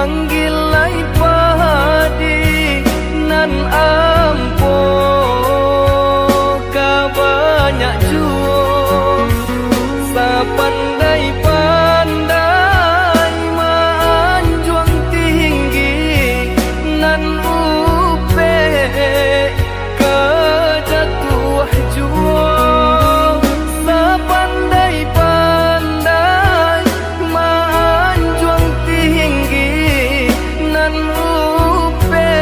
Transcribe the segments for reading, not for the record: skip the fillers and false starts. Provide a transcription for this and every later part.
manggilai padi nan ampo ka banyak juo sapandai-pandai manjuang tinggi nan upe kejatuh juo sapandai-pandai manjuang tinggi nan upe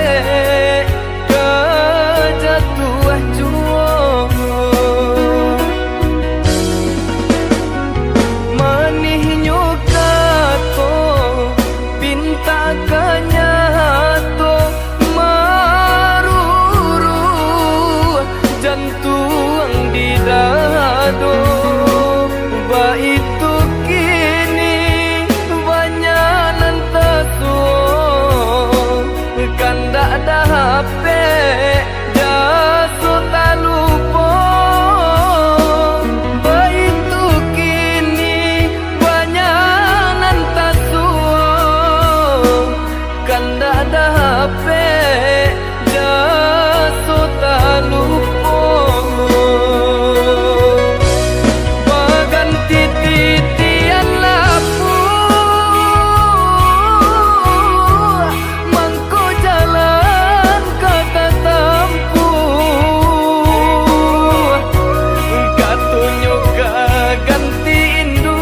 kejatuh juo manihnya kato pinta kanyato maruru jantung di dado baitu kini banyak nantaso kanda ada HP jaso talupo baitu kini banyak nantaso kanda ada HP jaso talupo baganti titian lapu mangko jalan kata tampu katunyo ganti indu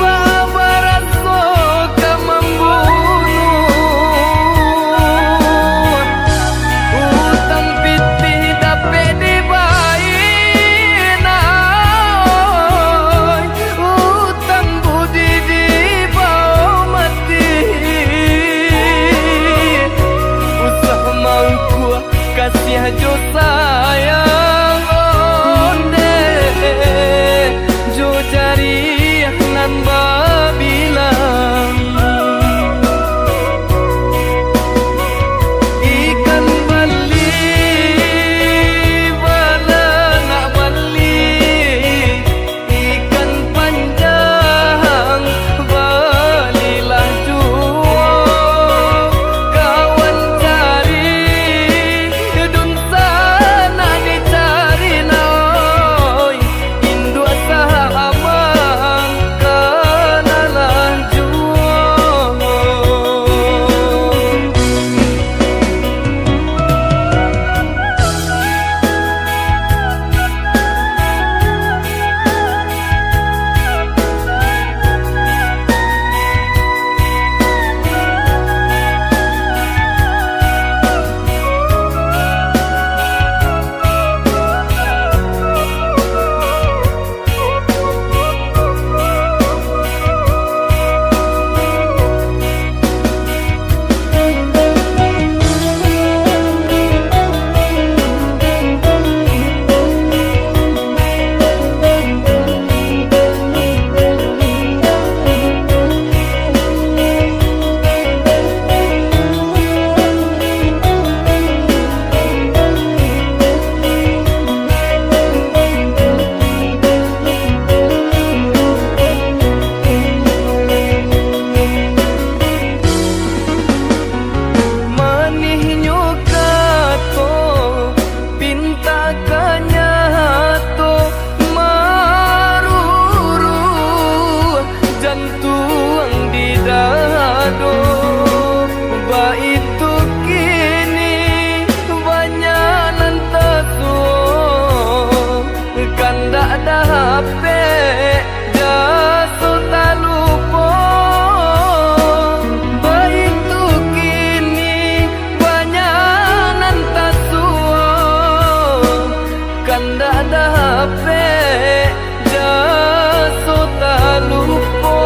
babaraso ka membunuh utang piti dape dibayin utang budi dibawa mati usah mangku kasih jo sayang onde jo jari nan babilang ikan bali bala nak bali ikan panjang balilah juo kawan cari dun sana dicari naoi indu sahamang kanalah juo manihnya kato pinta kanyato maruru jantung di dado baitu kini banyak nantaso kanda ada HP jaso talupo baitu kini banyak nantaso kanda ada HP jaso talupo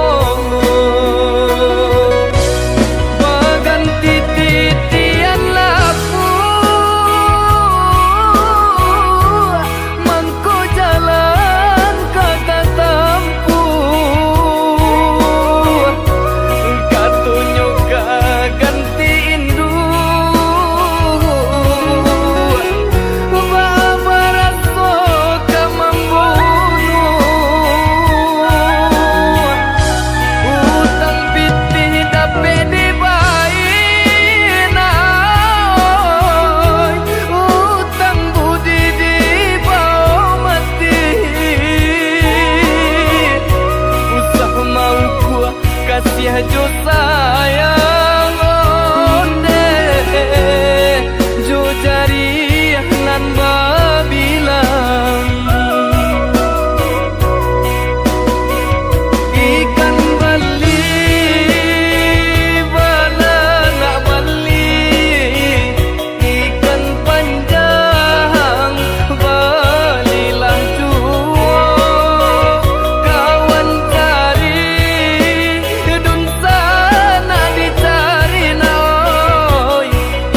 baganti titian lapu mangko jalan kata jo sayang onde jo jari nan babilang ikan bali bala nak bali ikan panjang balilah juo kawan cari dun sana dicari naoi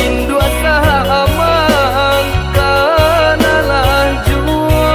indua sahamang kanalah juo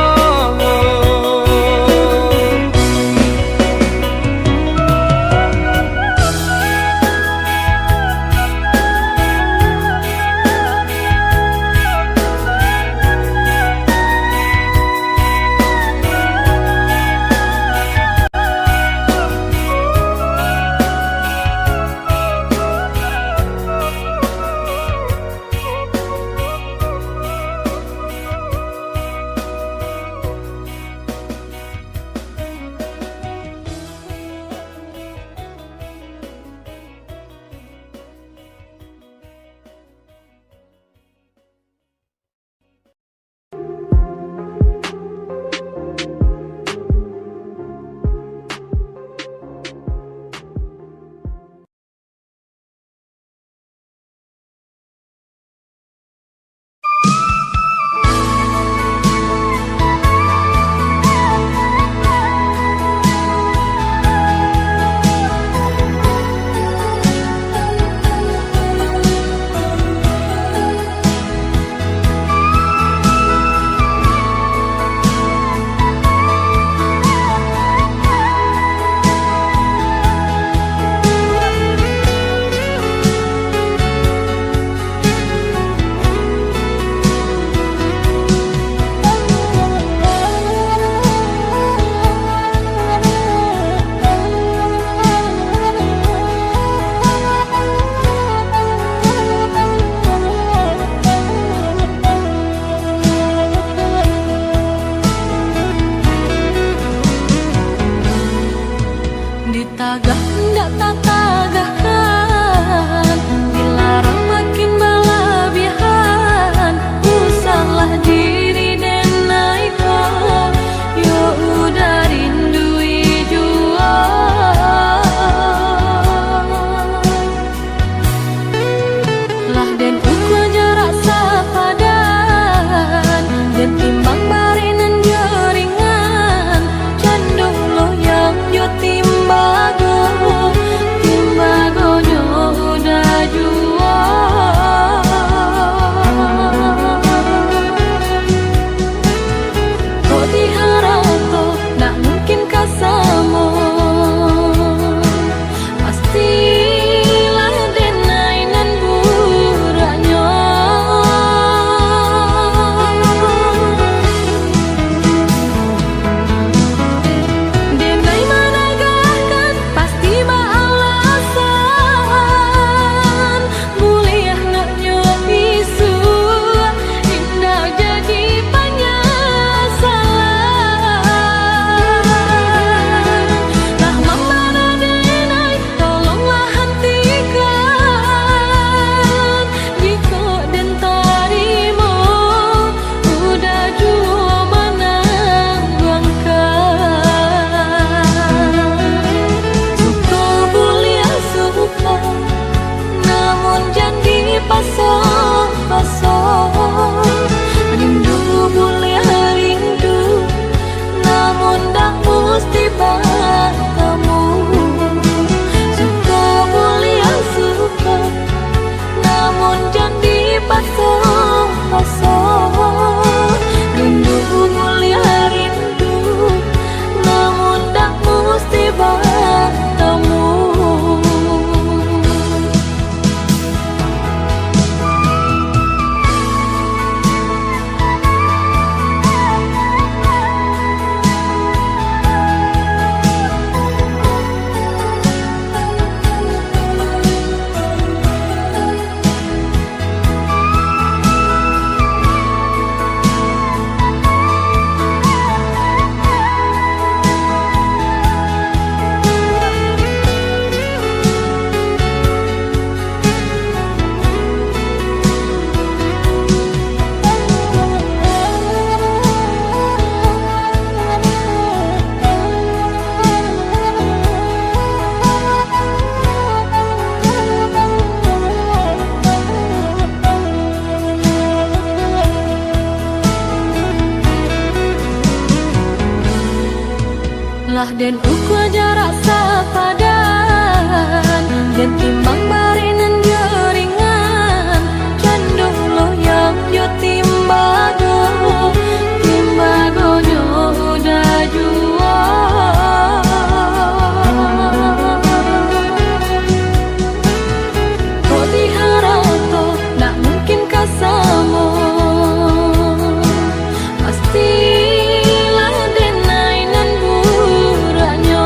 Ditagah hendak tak tagahan, dilarang makin berlebihan. Usahlah diri dan naiko, yo udah rindui jua. Lah den uku jarak sepadan, dan timbang barinan jaringan. Candung lo yang yo timbago, Lah den ukur jarak sepadan, den timbang barinan jaringan, canduh lo yang yo timbago, timbagonyo udah jual. Kok diharap to, nak mungkin kasamo, pastilah denai nan buranyo.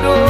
do